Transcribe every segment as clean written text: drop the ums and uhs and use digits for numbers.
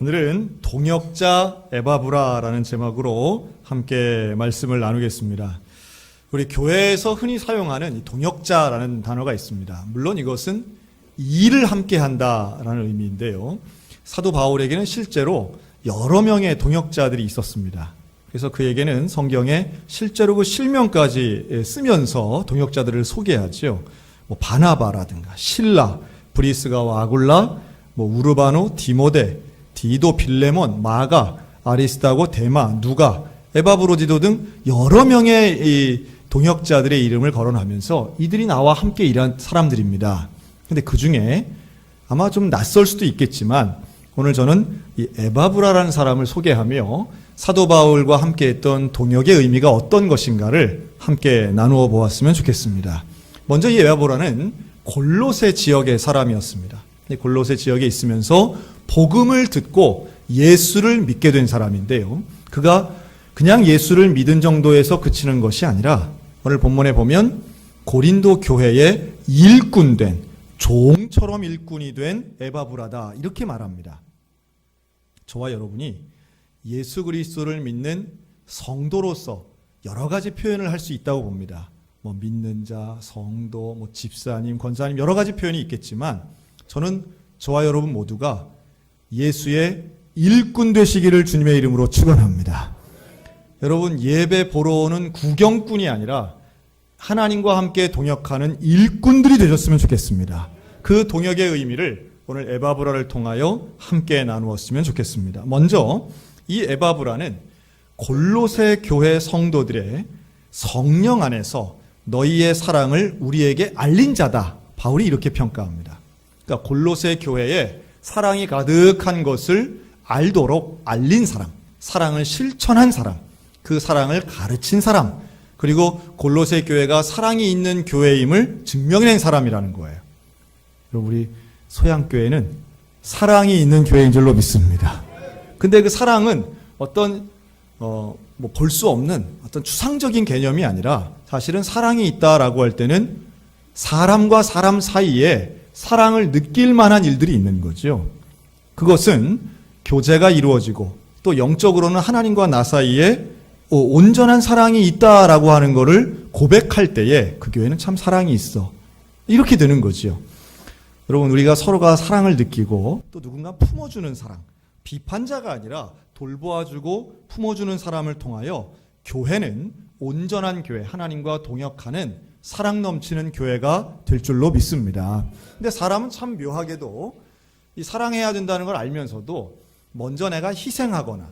오늘은 동역자 에바브라라는 제목으로 함께 말씀을 나누겠습니다. 우리 교회에서 흔히 사용하는 이 동역자라는 단어가 있습니다. 물론 이것은 일을 함께 한다라는 의미인데요. 사도 바울에게는 실제로 여러 명의 동역자들이 있었습니다. 그래서 그에게는 성경에 실제로 그 실명까지 쓰면서 동역자들을 소개하죠. 바나바라든가 실라, 브리스가와 아굴라, 우르바노, 디모데, 디도, 빌레몬, 마가, 아리스다고, 데마, 누가, 에바브로디도 등 여러 명의 이 동역자들의 이름을 거론하면서 이들이 나와 함께 일한 사람들입니다. 근데 그 중에 아마 좀 낯설 수도 있겠지만 오늘 저는 이 에바브라라는 사람을 소개하며 사도 바울과 함께 했던 동역의 의미가 어떤 것인가를 함께 나누어 보았으면 좋겠습니다. 먼저 이 에바브라는 골로새 지역의 사람이었습니다. 골로새 지역에 있으면서 복음을 듣고 예수를 믿게 된 사람인데요. 그가 그냥 예수를 믿은 정도에서 그치는 것이 아니라 오늘 본문에 보면 고린도 교회의 일꾼된 종처럼 일꾼이 된 에바브라다 이렇게 말합니다. 저와 여러분이 예수 그리스도를 믿는 성도로서 여러 가지 표현을 할 수 있다고 봅니다. 믿는 자, 성도, 집사님, 권사님 여러 가지 표현이 있겠지만 저는 저와 여러분 모두가 예수의 일꾼 되시기를 주님의 이름으로 축원합니다. 여러분 예배 보러 오는 구경꾼이 아니라 하나님과 함께 동역하는 일꾼들이 되셨으면 좋겠습니다. 그 동역의 의미를 오늘 에바브라를 통하여 함께 나누었으면 좋겠습니다. 먼저 이 에바브라는 골로새 교회 성도들의 성령 안에서 너희의 사랑을 우리에게 알린 자다. 바울이 이렇게 평가합니다. 그러니까 골로새 교회에 사랑이 가득한 것을 알도록 알린 사람, 사랑을 실천한 사람, 그 사랑을 가르친 사람, 그리고 골로새 교회가 사랑이 있는 교회임을 증명해낸 사람이라는 거예요. 여러분 우리 소양교회는 사랑이 있는 교회인 줄로 믿습니다. 근데 그 사랑은 어떤 볼 수 없는 어떤 추상적인 개념이 아니라 사실은 사랑이 있다라고 할 때는 사람과 사람 사이에 사랑을 느낄 만한 일들이 있는 거죠. 그것은 교제가 이루어지고 또 영적으로는 하나님과 나 사이에 온전한 사랑이 있다라고 하는 것을 고백할 때에 그 교회는 참 사랑이 있어. 이렇게 되는 거죠. 여러분 우리가 서로가 사랑을 느끼고 또 누군가 품어주는 사랑, 비판자가 아니라 돌보아주고 품어주는 사람을 통하여 교회는 온전한 교회, 하나님과 동역하는 사랑 넘치는 교회가 될 줄로 믿습니다. 근데 사람은 참 묘하게도 이 사랑해야 된다는 걸 알면서도 먼저 내가 희생하거나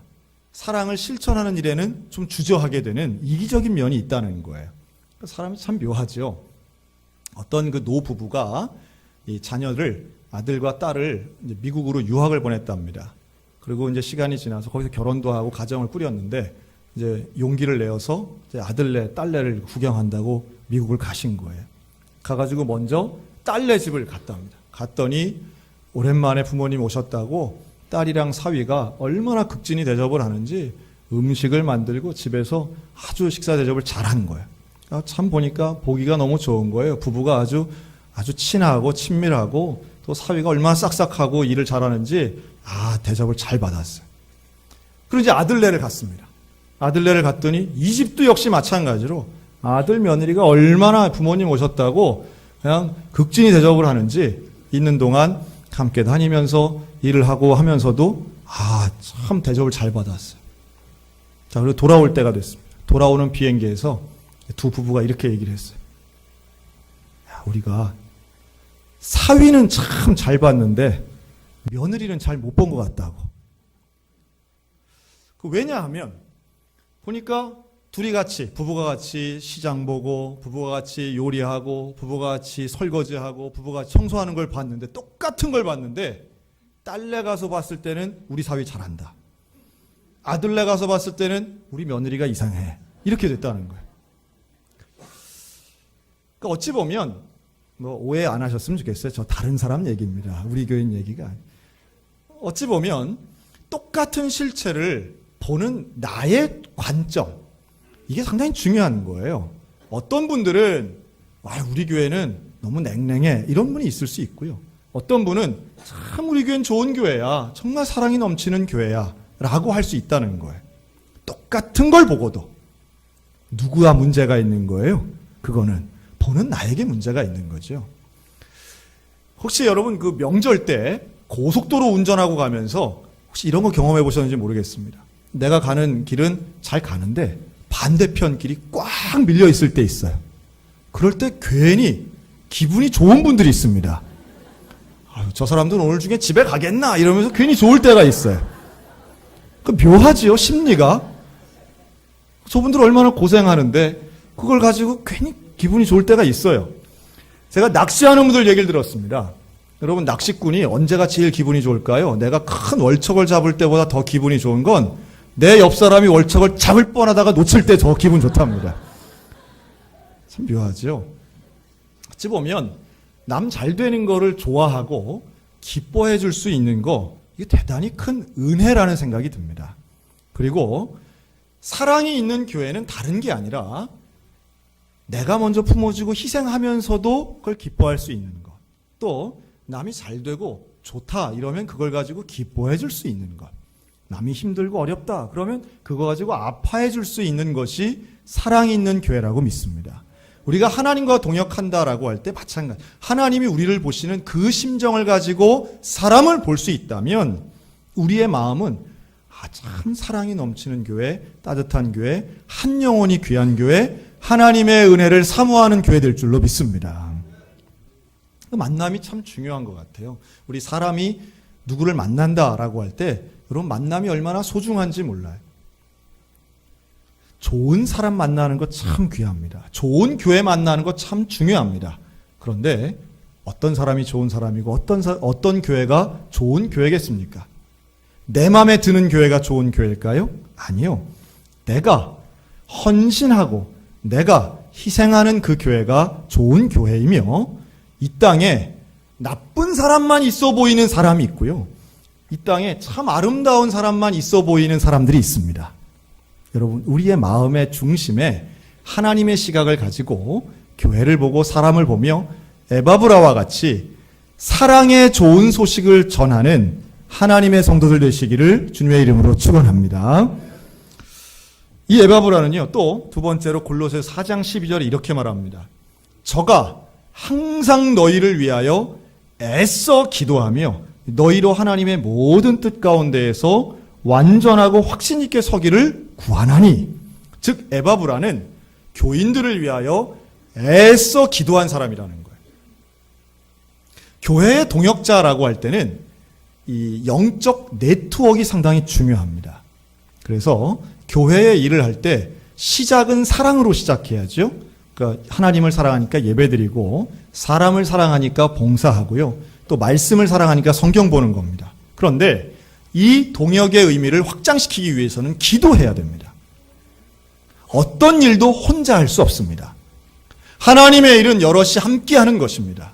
사랑을 실천하는 일에는 좀 주저하게 되는 이기적인 면이 있다는 거예요. 사람이 참 묘하죠. 어떤 그 노부부가 이 자녀를, 아들과 딸을 이제 미국으로 유학을 보냈답니다. 그리고 이제 시간이 지나서 거기서 결혼도 하고 가정을 꾸렸는데 이제 용기를 내어서 이제 아들네, 딸네를 구경한다고 미국을 가신 거예요. 가가지고 먼저 딸네 집을 갔답니다. 갔더니 오랜만에 부모님 오셨다고 딸이랑 사위가 얼마나 극진히 대접을 하는지 음식을 만들고 집에서 아주 식사 대접을 잘한 거예요. 참 보니까 보기가 너무 좋은 거예요. 부부가 아주 친하고 친밀하고 또 사위가 얼마나 싹싹하고 일을 잘하는지 대접을 잘 받았어요. 그리고 이제 아들네를 갔습니다. 아들네를 갔더니 이 집도 역시 마찬가지로 아들 며느리가 얼마나 부모님 오셨다고 그냥 극진히 대접을 하는지 있는 동안 함께 다니면서 일을 하고 하면서도 참 대접을 잘 받았어요. 자, 그리고 돌아올 때가 됐습니다. 돌아오는 비행기에서 두 부부가 이렇게 얘기를 했어요. 우리가 사위는 참 잘 봤는데 며느리는 잘 못 본 것 같다고. 왜냐하면 보니까 둘이 같이, 부부가 같이 시장 보고, 부부가 같이 요리하고, 부부가 같이 설거지하고, 부부가 같이 청소하는 걸 봤는데, 똑같은 걸 봤는데, 딸네 가서 봤을 때는 우리 사위 잘한다. 아들네 가서 봤을 때는 우리 며느리가 이상해. 이렇게 됐다는 거예요. 그러니까 어찌 보면, 오해 안 하셨으면 좋겠어요. 저 다른 사람 얘기입니다. 우리 교인 얘기가. 어찌 보면, 똑같은 실체를 보는 나의 관점, 이게 상당히 중요한 거예요. 어떤 분들은 우리 교회는 너무 냉랭해 이런 분이 있을 수 있고요. 어떤 분은 참 우리 교회는 좋은 교회야, 정말 사랑이 넘치는 교회야 라고 할 수 있다는 거예요. 똑같은 걸 보고도 누구와 문제가 있는 거예요? 그거는 보는 나에게 문제가 있는 거죠. 혹시 여러분 그 명절 때 고속도로 운전하고 가면서 혹시 이런 거 경험해 보셨는지 모르겠습니다. 내가 가는 길은 잘 가는데 반대편 길이 꽉 밀려 있을 때 있어요. 그럴 때 괜히 기분이 좋은 분들이 있습니다. 아유, 저 사람들은 오늘 중에 집에 가겠나 이러면서 괜히 좋을 때가 있어요. 그 묘하지요, 심리가. 저분들 얼마나 고생하는데 그걸 가지고 괜히 기분이 좋을 때가 있어요. 제가 낚시하는 분들 얘기를 들었습니다. 여러분, 낚시꾼이 언제가 제일 기분이 좋을까요? 내가 큰 월척을 잡을 때보다 더 기분이 좋은 건 내 옆 사람이 월척을 잡을 뻔하다가 놓칠 때 더 기분 좋답니다. 참 묘하죠. 어찌 보면 남 잘 되는 거를 좋아하고 기뻐해 줄 수 있는 거, 이게 대단히 큰 은혜라는 생각이 듭니다. 그리고 사랑이 있는 교회는 다른 게 아니라 내가 먼저 품어주고 희생하면서도 그걸 기뻐할 수 있는 것. 또 남이 잘 되고 좋다 이러면 그걸 가지고 기뻐해 줄 수 있는 것. 남이 힘들고 어렵다 그러면 그거 가지고 아파해 줄 수 있는 것이 사랑이 있는 교회라고 믿습니다. 우리가 하나님과 동역한다라고 할 때 마찬가지. 하나님이 우리를 보시는 그 심정을 가지고 사람을 볼 수 있다면 우리의 마음은 참 사랑이 넘치는 교회, 따뜻한 교회, 한 영혼이 귀한 교회, 하나님의 은혜를 사모하는 교회 될 줄로 믿습니다. 만남이 참 중요한 것 같아요. 우리 사람이 누구를 만난다라고 할 때 여러분 만남이 얼마나 소중한지 몰라요. 좋은 사람 만나는 거 참 귀합니다. 좋은 교회 만나는 거 참 중요합니다. 그런데 어떤 사람이 좋은 사람이고 어떤 교회가 좋은 교회겠습니까? 내 마음에 드는 교회가 좋은 교회일까요? 아니요. 내가 헌신하고 내가 희생하는 그 교회가 좋은 교회이며 이 땅에 나쁜 사람만 있어 보이는 사람이 있고요. 이 땅에 참 아름다운 사람만 있어 보이는 사람들이 있습니다. 여러분, 우리의 마음의 중심에 하나님의 시각을 가지고 교회를 보고 사람을 보며 에바브라와 같이 사랑의 좋은 소식을 전하는 하나님의 성도들 되시기를 주님의 이름으로 축원합니다. 이 에바브라는요, 또 두 번째로 골로새 4장 12절에 이렇게 말합니다. 저가 항상 너희를 위하여 애써 기도하며 너희로 하나님의 모든 뜻 가운데에서 완전하고 확신 있게 서기를 구하나니. 즉 에바브라는 교인들을 위하여 애써 기도한 사람이라는 거예요. 교회의 동역자라고 할 때는 이 영적 네트워크가 상당히 중요합니다. 그래서 교회의 일을 할 때 시작은 사랑으로 시작해야죠. 그러니까 하나님을 사랑하니까 예배드리고 사람을 사랑하니까 봉사하고요. 또 말씀을 사랑하니까 성경 보는 겁니다. 그런데 이 동역의 의미를 확장시키기 위해서는 기도해야 됩니다. 어떤 일도 혼자 할 수 없습니다. 하나님의 일은 여럿이 함께하는 것입니다.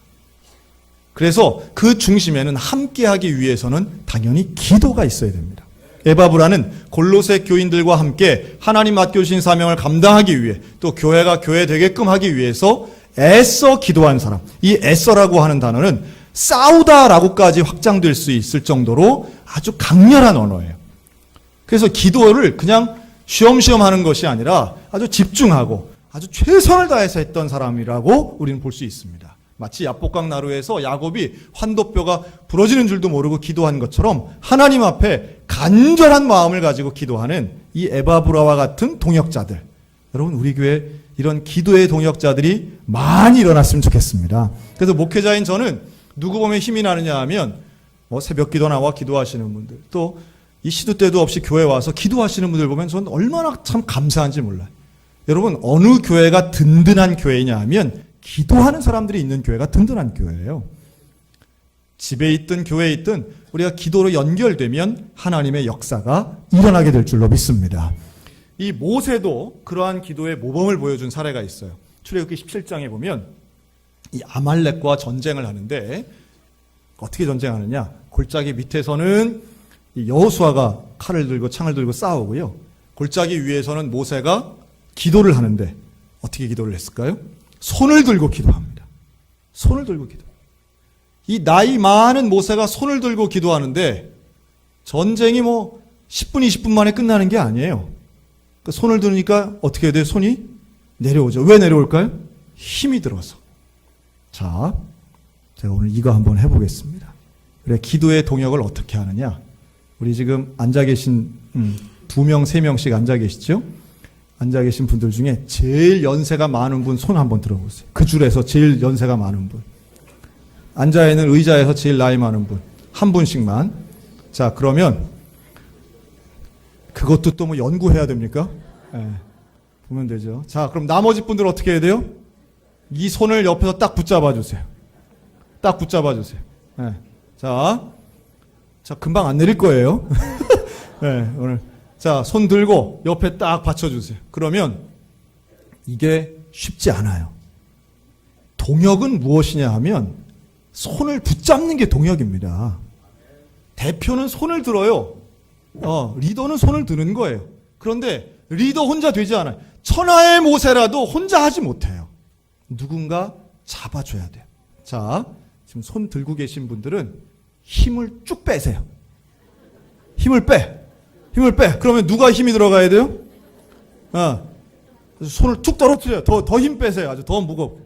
그래서 그 중심에는 함께하기 위해서는 당연히 기도가 있어야 됩니다. 에바브라는 골로새 교인들과 함께 하나님 맡겨주신 사명을 감당하기 위해 또 교회가 교회 되게끔 하기 위해서 애써 기도한 사람. 이 애써라고 하는 단어는 싸우다라고까지 확장될 수 있을 정도로 아주 강렬한 언어예요. 그래서 기도를 그냥 쉬엄쉬엄 하는 것이 아니라 아주 집중하고 아주 최선을 다해서 했던 사람이라고 우리는 볼 수 있습니다. 마치 야복강 나루에서 야곱이 환도뼈가 부러지는 줄도 모르고 기도한 것처럼 하나님 앞에 간절한 마음을 가지고 기도하는 이 에바브라와 같은 동역자들. 여러분, 우리 교회 이런 기도의 동역자들이 많이 일어났으면 좋겠습니다. 그래서 목회자인 저는 누구 보면 힘이 나느냐 하면 새벽 기도 나와 기도하시는 분들, 또 이 시도 때도 없이 교회 와서 기도하시는 분들 보면 저는 얼마나 참 감사한지 몰라요. 여러분, 어느 교회가 든든한 교회냐 하면 기도하는 사람들이 있는 교회가 든든한 교회예요. 집에 있든 교회에 있든 우리가 기도로 연결되면 하나님의 역사가 일어나게 될 줄로 믿습니다. 이 모세도 그러한 기도의 모범을 보여준 사례가 있어요. 출애굽기 17장에 보면 이 아말렉과 전쟁을 하는데 어떻게 전쟁하느냐? 골짜기 밑에서는 여호수아가 칼을 들고 창을 들고 싸우고요. 골짜기 위에서는 모세가 기도를 하는데 어떻게 기도를 했을까요? 손을 들고 기도합니다. 손을 들고 기도. 이 나이 많은 모세가 손을 들고 기도하는데 전쟁이 뭐 10분, 20분 만에 끝나는 게 아니에요. 그 손을 드니까 어떻게 돼요? 손이 내려오죠. 왜 내려올까요? 힘이 들어서. 자, 제가 오늘 이거 한번 해보겠습니다. 그래, 기도의 동역을 어떻게 하느냐? 우리 지금 앉아 계신 2명, 3명씩 앉아 계시죠? 앉아 계신 분들 중에 제일 연세가 많은 분 손 한번 들어보세요. 그 줄에서 제일 연세가 많은 분. 앉아 있는 의자에서 제일 나이 많은 분. 한 분씩만. 자, 그러면 그것도 또 뭐 연구해야 됩니까? 네, 보면 되죠. 자, 그럼 나머지 분들 어떻게 해야 돼요? 이 손을 옆에서 딱 붙잡아 주세요. 딱 붙잡아 주세요. 네. 자, 금방 안 내릴 거예요. 네, 오늘. 자, 손 들고 옆에 딱 받쳐주세요. 그러면 이게 쉽지 않아요. 동역은 무엇이냐 하면 손을 붙잡는 게 동역입니다. 대표는 손을 들어요. 리더는 손을 드는 거예요. 그런데 리더 혼자 되지 않아요. 천하의 모세라도 혼자 하지 못해요. 누군가 잡아줘야 돼요. 자, 지금 손 들고 계신 분들은 힘을 쭉 빼세요. 힘을 빼. 그러면 누가 힘이 들어가야 돼요? 손을 툭 떨어뜨려요. 더 힘 빼세요. 아주 더 무겁고.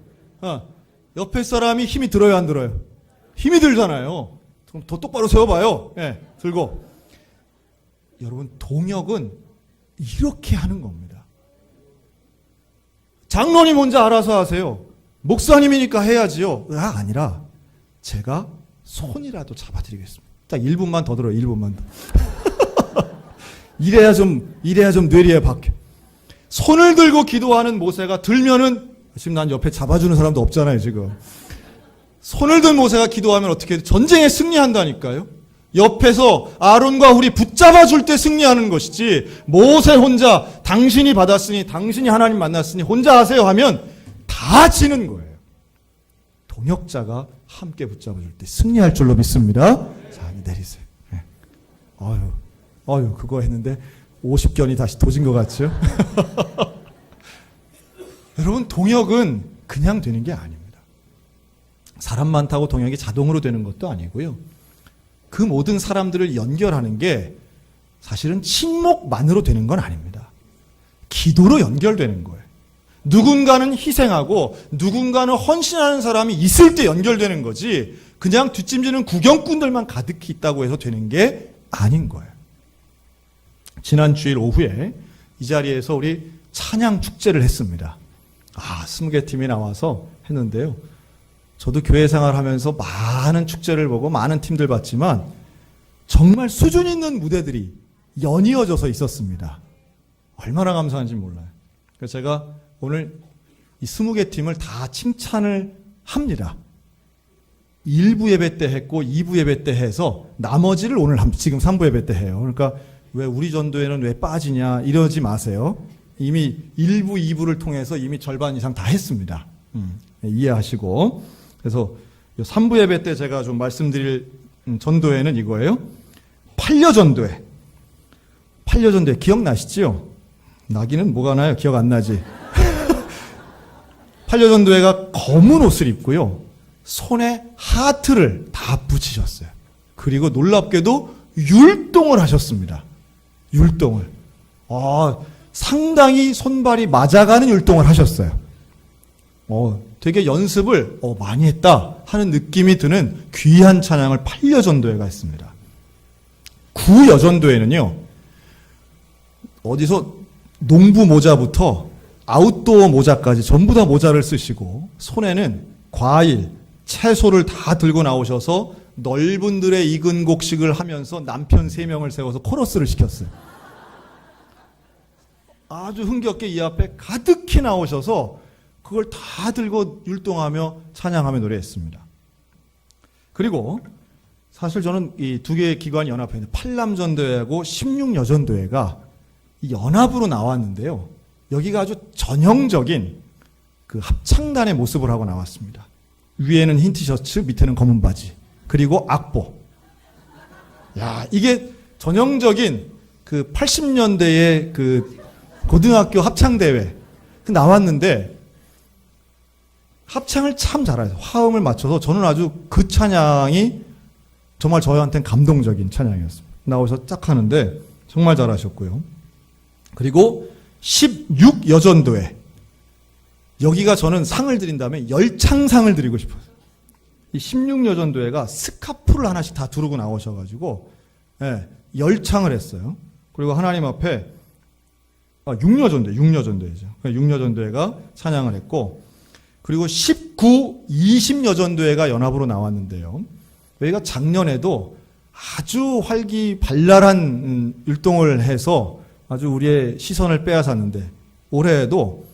옆에 사람이 힘이 들어요, 안 들어요? 힘이 들잖아요. 그럼 더 똑바로 세워봐요. 네, 들고. 여러분, 동역은 이렇게 하는 겁니다. 장로님 혼자 알아서 하세요. 목사님이니까 해야지요. 아니라 제가 손이라도 잡아드리겠습니다. 딱 1분만 더 들어요. 1분만 더. 이래야 좀 뇌리에 박혀. 손을 들고 기도하는 모세가 들면은, 지금 난 옆에 잡아주는 사람도 없잖아요, 지금. 손을 든 모세가 기도하면 어떻게 해요? 전쟁에 승리한다니까요. 옆에서 아론과 훌이 붙잡아 줄 때 승리하는 것이지, 모세 혼자 당신이 받았으니, 당신이 하나님 만났으니 혼자 하세요 하면 다 지는 거예요. 동역자가 함께 붙잡아 줄 때 승리할 줄로 믿습니다. 자, 내리세요. 네. 그거 했는데 50견이 다시 도진 것 같죠? 여러분, 동역은 그냥 되는 게 아닙니다. 사람 많다고 동역이 자동으로 되는 것도 아니고요. 그 모든 사람들을 연결하는 게 사실은 친목만으로 되는 건 아닙니다. 기도로 연결되는 거예요. 누군가는 희생하고 누군가는 헌신하는 사람이 있을 때 연결되는 거지, 그냥 뒷짐지는 구경꾼들만 가득히 있다고 해서 되는 게 아닌 거예요. 지난 주일 오후에 이 자리에서 우리 찬양 축제를 했습니다. 20개 팀이 나와서 했는데요. 저도 교회 생활하면서 많은 축제를 보고 많은 팀들 봤지만 정말 수준 있는 무대들이 연이어져서 있었습니다. 얼마나 감사한지 몰라요. 그래서 제가 오늘 이 20개 팀을 다 칭찬을 합니다. 1부 예배 때 했고 2부 예배 때 해서 나머지를 오늘 지금 3부 예배 때 해요. 그러니까 왜 우리 전도회는 왜 빠지냐 이러지 마세요. 이미 1부, 2부를 통해서 이미 절반 이상 다 했습니다. 이해하시고. 그래서 3부 예배 때 제가 좀 말씀드릴 전도회는 이거예요. 팔려전도회. 팔려전도회 기억나시죠? 나기는 뭐가 나요? 기억 안 나지? 팔려전도회가 검은 옷을 입고요. 손에 하트를 다 붙이셨어요. 그리고 놀랍게도 율동을 하셨습니다. 율동을. 상당히 손발이 맞아가는 율동을 하셨어요. 되게 연습을 많이 했다 하는 느낌이 드는 귀한 찬양을 팔려전도회가 했습니다. 구여전도회는요, 어디서 농부 모자부터 아웃도어 모자까지 전부 다 모자를 쓰시고 손에는 과일, 채소를 다 들고 나오셔서 넓은 들에 익은 곡식을 하면서 남편 3명을 세워서 코러스를 시켰어요. 아주 흥겹게 이 앞에 가득히 나오셔서 그걸 다 들고 율동하며 찬양하며 노래했습니다. 그리고 사실 저는 이 두 개의 기관이 연합해 있는 팔남전도회하고 16여전도회가 연합으로 나왔는데요. 여기가 아주 전형적인 그 합창단의 모습을 하고 나왔습니다. 위에는 흰 티셔츠, 밑에는 검은 바지, 그리고 악보. 야, 이게 전형적인 그 80년대의 그 고등학교 합창대회 나왔는데, 합창을 참 잘해요. 화음을 맞춰서 저는 아주 그 찬양이 정말 저희한테는 감동적인 찬양이었습니다. 나오셔서 쫙 하는데 정말 잘하셨고요. 그리고 16여전도회. 여기가 저는 상을 드린다면 열창상을 드리고 싶어요. 이 16여전도회가 스카프를 하나씩 다 두르고 나오셔가지고 열창을 했어요. 그리고 하나님 앞에 6여전도회죠. 6여전도회가 찬양을 했고, 그리고 19, 20여전도회가 연합으로 나왔는데요. 여기가 작년에도 아주 활기발랄한 율동을 해서 아주 우리의 시선을 빼앗았는데, 올해에도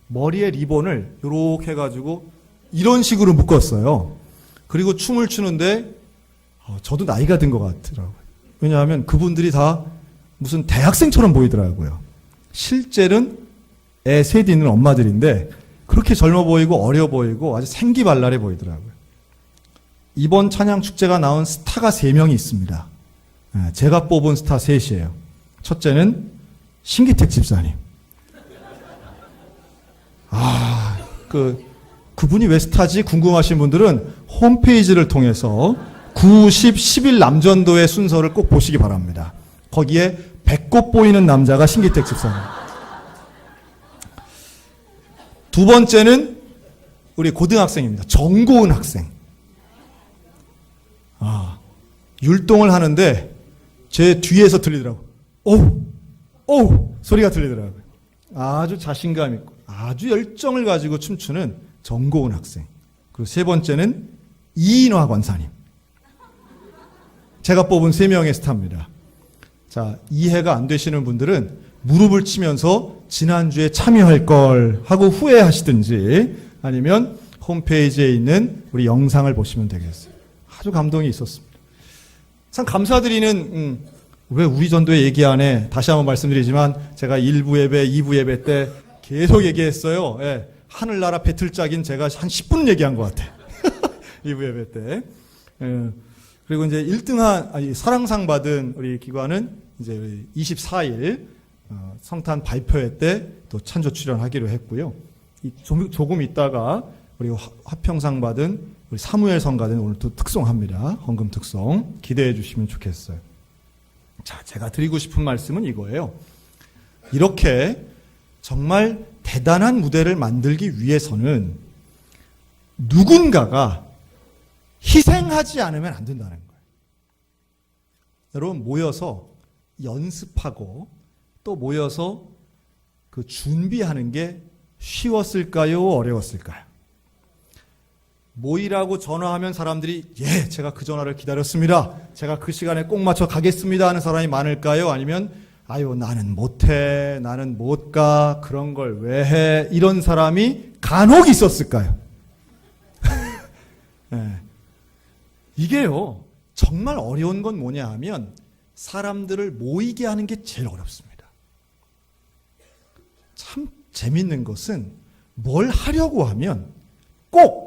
머리에 리본을 요렇게 해가지고 이런 식으로 묶었어요. 그리고 춤을 추는데 저도 나이가 든 것 같더라고요. 왜냐하면 그분들이 다 무슨 대학생처럼 보이더라고요. 실제는 애 셋 있는 엄마들인데 그렇게 젊어 보이고 어려 보이고 아주 생기발랄해 보이더라고요. 이번 찬양 축제가 나온 스타가 3명이 있습니다. 제가 뽑은 스타 3이에요. 첫째는 신기택 집사님. 그분이 왜 스타지 궁금하신 분들은 홈페이지를 통해서 9, 10, 11 남전도의 순서를 꼭 보시기 바랍니다. 거기에 배꼽 보이는 남자가 신기택 집사님. 두 번째는 우리 고등학생입니다. 정고은 학생. 율동을 하는데 제 뒤에서 들리더라고요. 오우 소리가 들리더라고요. 아주 자신감 있고 아주 열정을 가지고 춤추는 정고은 학생. 그리고 세 번째는 이인화 권사님. 제가 뽑은 3명의 스타입니다. 자, 이해가 안 되시는 분들은 무릎을 치면서 지난주에 참여할 걸 하고 후회하시든지 아니면 홈페이지에 있는 우리 영상을 보시면 되겠어요. 아주 감동이 있었습니다. 참 감사드리는 왜 우리 전도에 얘기 안 해? 다시 한번 말씀드리지만 제가 1부 예배, 2부 예배 때 계속 얘기했어요. 예, 하늘나라 배틀짝인 제가 한 10분 얘기한 것 같아. 2부 예배 때. 예, 그리고 이제 1등한 사랑상 받은 우리 기관은 이제 24일 성탄 발표회 때 또 찬조 출연하기로 했고요. 조금 있다가 우리 화평상 받은 우리 사무엘 성가대는 오늘 또 특송합니다. 헌금 특송 기대해 주시면 좋겠어요. 자, 제가 드리고 싶은 말씀은 이거예요. 이렇게 정말 대단한 무대를 만들기 위해서는 누군가가 희생하지 않으면 안 된다는 거예요. 여러분 모여서 연습하고 또 모여서 그 준비하는 게 쉬웠을까요? 어려웠을까요? 모이라고 전화하면 사람들이 예, 제가 그 전화를 기다렸습니다. 제가 그 시간에 꼭 맞춰 가겠습니다 하는 사람이 많을까요? 아니면 아유 나는 못해, 나는 못 가, 그런 걸 왜 해? 이런 사람이 간혹 있었을까요? 네. 이게요 정말 어려운 건 뭐냐 하면 사람들을 모이게 하는 게 제일 어렵습니다. 참 재밌는 것은 뭘 하려고 하면 꼭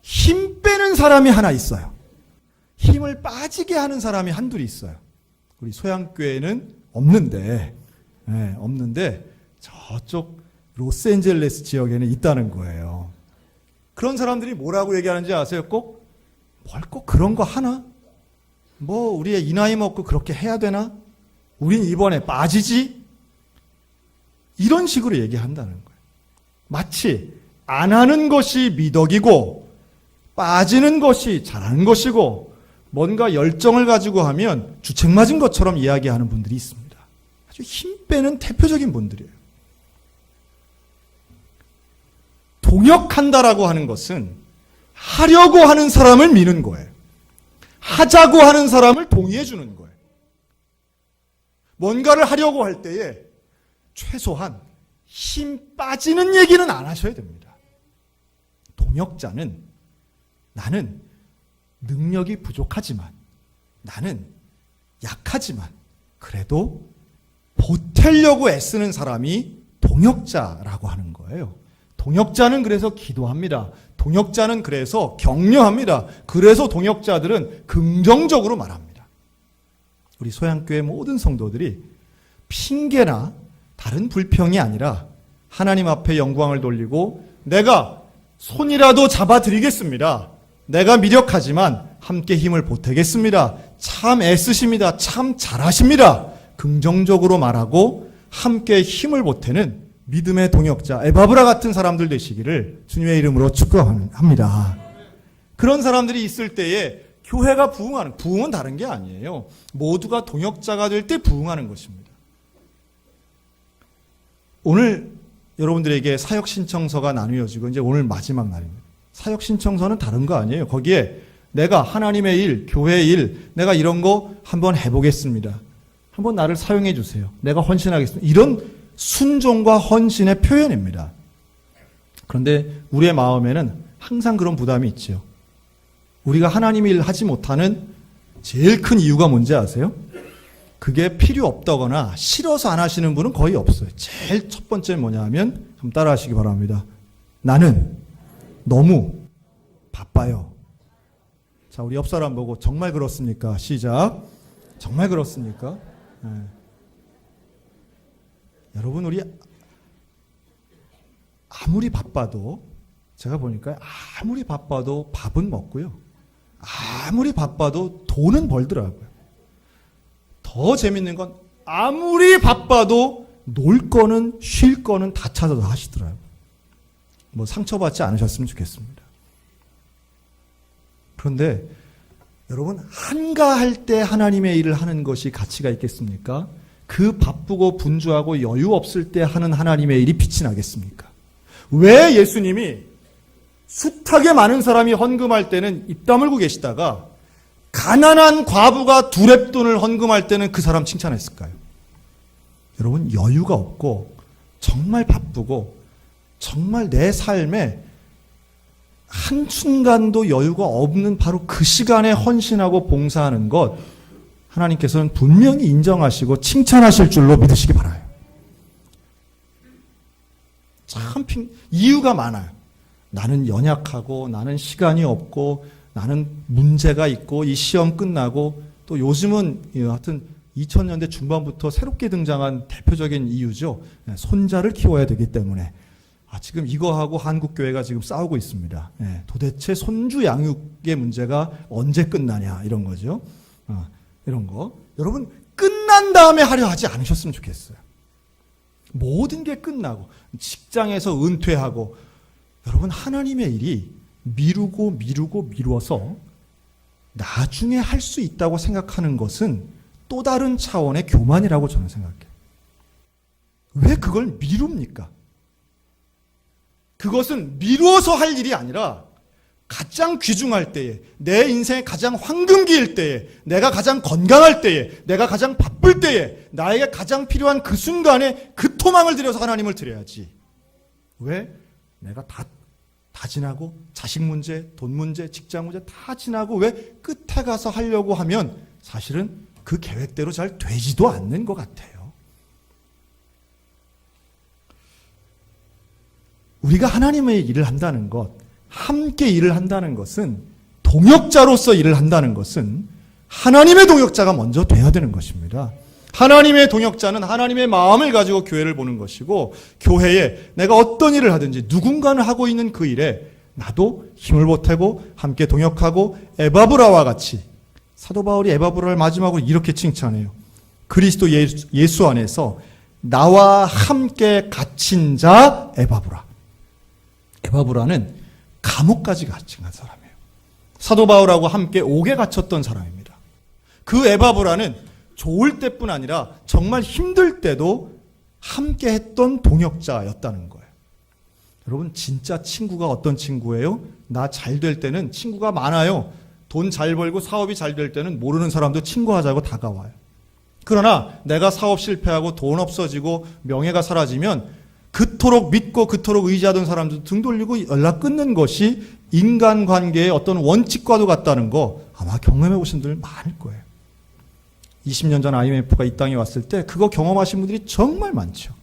힘 빼는 사람이 하나 있어요. 힘을 빠지게 하는 사람이 한둘이 있어요. 우리 소양교회는 없는데 저쪽 로스앤젤레스 지역에는 있다는 거예요. 그런 사람들이 뭐라고 얘기하는지 아세요? 꼭 그런 거 하나? 뭐 우리의 이 나이 먹고 그렇게 해야 되나? 우린 이번에 빠지지? 이런 식으로 얘기한다는 거예요. 마치 안 하는 것이 미덕이고 빠지는 것이 잘하는 것이고 뭔가 열정을 가지고 하면 주책 맞은 것처럼 이야기하는 분들이 있습니다. 아주 힘 빼는 대표적인 분들이에요. 동역한다라고 하는 것은 하려고 하는 사람을 미는 거예요. 하자고 하는 사람을 동의해 주는 거예요. 뭔가를 하려고 할 때에 최소한 힘 빠지는 얘기는 안 하셔야 됩니다. 동역자는 나는 능력이 부족하지만 나는 약하지만 그래도 보태려고 애쓰는 사람이 동역자라고 하는 거예요. 동역자는 그래서 기도합니다. 동역자는 그래서 격려합니다. 그래서 동역자들은 긍정적으로 말합니다. 우리 소양교회 모든 성도들이 핑계나 다른 불평이 아니라 하나님 앞에 영광을 돌리고 내가 손이라도 잡아드리겠습니다. 내가 미력하지만 함께 힘을 보태겠습니다. 참 애쓰십니다. 참 잘하십니다. 긍정적으로 말하고 함께 힘을 보태는 믿음의 동역자 에바브라 같은 사람들 되시기를 주님의 이름으로 축복합니다. 그런 사람들이 있을 때에 교회가 부흥은 다른 게 아니에요. 모두가 동역자가 될 때 부흥하는 것입니다. 오늘 여러분들에게 사역 신청서가 나누어지고 이제 오늘 마지막 날입니다. 사역 신청서는 다른 거 아니에요. 거기에 내가 하나님의 일, 교회의 일, 내가 이런 거 한번 해보겠습니다. 한번 나를 사용해 주세요. 내가 헌신하겠습니다. 이런 순종과 헌신의 표현입니다. 그런데 우리의 마음에는 항상 그런 부담이 있죠. 우리가 하나님의 일을 하지 못하는 제일 큰 이유가 뭔지 아세요? 그게 필요 없다거나 싫어서 안 하시는 분은 거의 없어요. 제일 첫 번째는 뭐냐 하면 좀 따라 하시기 바랍니다. 나는 너무 바빠요. 자, 우리 옆 사람 보고 정말 그렇습니까? 시작. 정말 그렇습니까? 네. 여러분, 우리 아무리 바빠도 제가 보니까 아무리 바빠도 밥은 먹고요. 아무리 바빠도 돈은 벌더라고요. 더 재밌는 건 아무리 바빠도 놀 거는 쉴 거는 다 찾아서 하시더라고요. 뭐 상처받지 않으셨으면 좋겠습니다. 그런데 여러분, 한가할 때 하나님의 일을 하는 것이 가치가 있겠습니까? 그 바쁘고 분주하고 여유 없을 때 하는 하나님의 일이 빛이 나겠습니까? 왜 예수님이 숱하게 많은 사람이 헌금할 때는 입 다물고 계시다가 가난한 과부가 두렙돈을 헌금할 때는 그 사람 칭찬했을까요? 여러분, 여유가 없고 정말 바쁘고 정말 내 삶에 한순간도 여유가 없는 바로 그 시간에 헌신하고 봉사하는 것, 하나님께서는 분명히 인정하시고 칭찬하실 줄로 믿으시기 바라요. 참 이유가 많아요. 나는 연약하고 나는 시간이 없고 나는 문제가 있고 이 시험 끝나고 또 요즘은 하여튼 2000년대 중반부터 새롭게 등장한 대표적인 이유죠. 손자를 키워야 되기 때문에. 지금 이거하고 한국교회가 지금 싸우고 있습니다. 도대체 손주 양육의 문제가 언제 끝나냐 이런 거죠. 이런 거. 여러분, 끝난 다음에 하려 하지 않으셨으면 좋겠어요. 모든 게 끝나고 직장에서 은퇴하고 여러분, 하나님의 일이 미루어서 나중에 할 수 있다고 생각하는 것은 또 다른 차원의 교만이라고 저는 생각해요. 왜 그걸 미룹니까? 그것은 미루어서 할 일이 아니라 가장 귀중할 때에, 내 인생의 가장 황금기일 때에, 내가 가장 건강할 때에, 내가 가장 바쁠 때에, 나에게 가장 필요한 그 순간에 그 토막을 들여서 하나님을 드려야지. 왜? 내가 다 지나고 자식 문제, 돈 문제, 직장 문제 다 지나고 왜 끝에 가서 하려고 하면 사실은 그 계획대로 잘 되지도 않는 것 같아요. 우리가 하나님의 일을 한다는 것, 함께 일을 한다는 것은, 동역자로서 일을 한다는 것은 하나님의 동역자가 먼저 돼야 되는 것입니다. 하나님의 동역자는 하나님의 마음을 가지고 교회를 보는 것이고, 교회에 내가 어떤 일을 하든지 누군가는 하고 있는 그 일에 나도 힘을 보태고 함께 동역하고, 에바브라와 같이, 사도 바울이 에바브라를 마지막으로 이렇게 칭찬해요. 그리스도 예수 안에서 나와 함께 갇힌 자 에바브라. 에바브라는 감옥까지 갇힌 사람이에요. 사도 바울하고 함께 옥에 갇혔던 사람입니다. 그 에바브라는 좋을 때뿐 아니라 정말 힘들 때도 함께 했던 동역자였다는 거예요. 여러분, 진짜 친구가 어떤 친구예요? 나 잘 될 때는 친구가 많아요. 돈 잘 벌고 사업이 잘 될 때는 모르는 사람도 친구하자고 다가와요. 그러나 내가 사업 실패하고 돈 없어지고 명예가 사라지면 그토록 믿고 그토록 의지하던 사람들 등 돌리고 연락 끊는 것이 인간관계의 어떤 원칙과도 같다는 거 아마 경험해 보신 분들 많을 거예요. 20년 전 IMF가 이 땅에 왔을 때 그거 경험하신 분들이 정말 많죠.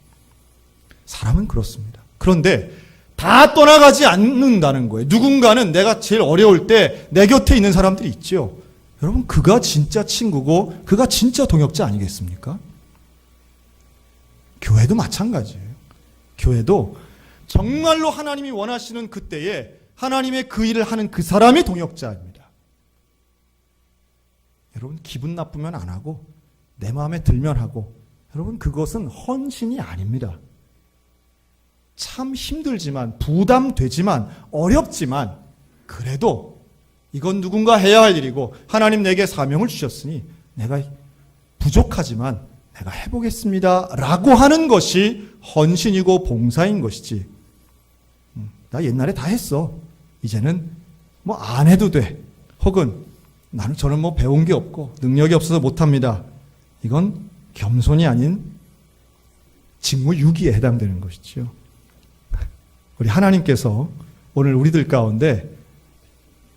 사람은 그렇습니다. 그런데 다 떠나가지 않는다는 거예요. 누군가는 내가 제일 어려울 때 내 곁에 있는 사람들이 있죠. 여러분, 그가 진짜 친구고 그가 진짜 동역자 아니겠습니까? 교회도 마찬가지예요. 교회도 정말로 하나님이 원하시는 그때에 하나님의 그 일을 하는 그 사람이 동역자입니다. 여러분, 기분 나쁘면 안 하고 내 마음에 들면 하고, 여러분, 그것은 헌신이 아닙니다. 참 힘들지만, 부담되지만, 어렵지만, 그래도 이건 누군가 해야 할 일이고 하나님 내게 사명을 주셨으니 내가 부족하지만 내가 해보겠습니다 라고 하는 것이 헌신이고 봉사인 것이지, 나 옛날에 다 했어, 이제는 뭐 안 해도 돼, 혹은 저는 뭐 배운 게 없고 능력이 없어서 못합니다, 이건 겸손이 아닌 직무유기에 해당되는 것이죠. 우리 하나님께서 오늘 우리들 가운데,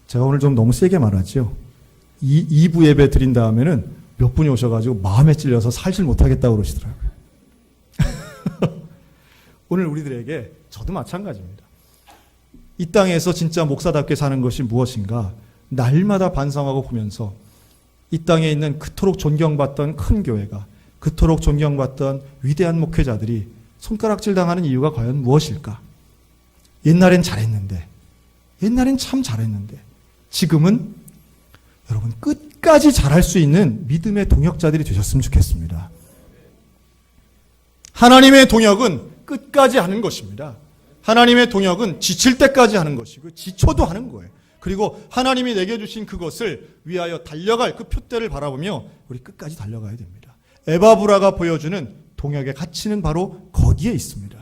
제가 오늘 좀 너무 세게 말하죠. 2부 예배 드린 다음에는 몇 분이 오셔가지고 마음에 찔려서 살질 못하겠다고 그러시더라고요. 오늘 우리들에게, 저도 마찬가지입니다. 이 땅에서 진짜 목사답게 사는 것이 무엇인가, 날마다 반성하고 보면서 이 땅에 있는 그토록 존경받던 큰 교회가, 그토록 존경받던 위대한 목회자들이 손가락질 당하는 이유가 과연 무엇일까? 옛날엔 잘했는데, 옛날엔 참 잘했는데, 지금은 여러분 끝까지 잘할 수 있는 믿음의 동역자들이 되셨으면 좋겠습니다. 하나님의 동역은 끝까지 하는 것입니다. 하나님의 동역은 지칠 때까지 하는 것이고 지쳐도 하는 거예요. 그리고 하나님이 내게 주신 그것을 위하여 달려갈 그 표대를 바라보며 우리 끝까지 달려가야 됩니다. 에바브라가 보여주는 동역의 가치는 바로 거기에 있습니다.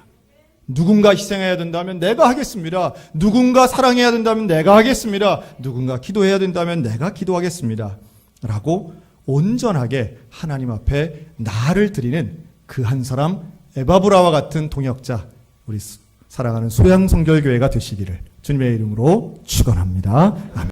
누군가 희생해야 된다면 내가 하겠습니다. 누군가 사랑해야 된다면 내가 하겠습니다. 누군가 기도해야 된다면 내가 기도하겠습니다 라고 온전하게 하나님 앞에 나를 드리는 그 한 사람, 에바브라와 같은 동역자, 우리 사랑하는 소양성결교회가 되시기를 주님의 이름으로 축원합니다. 아멘.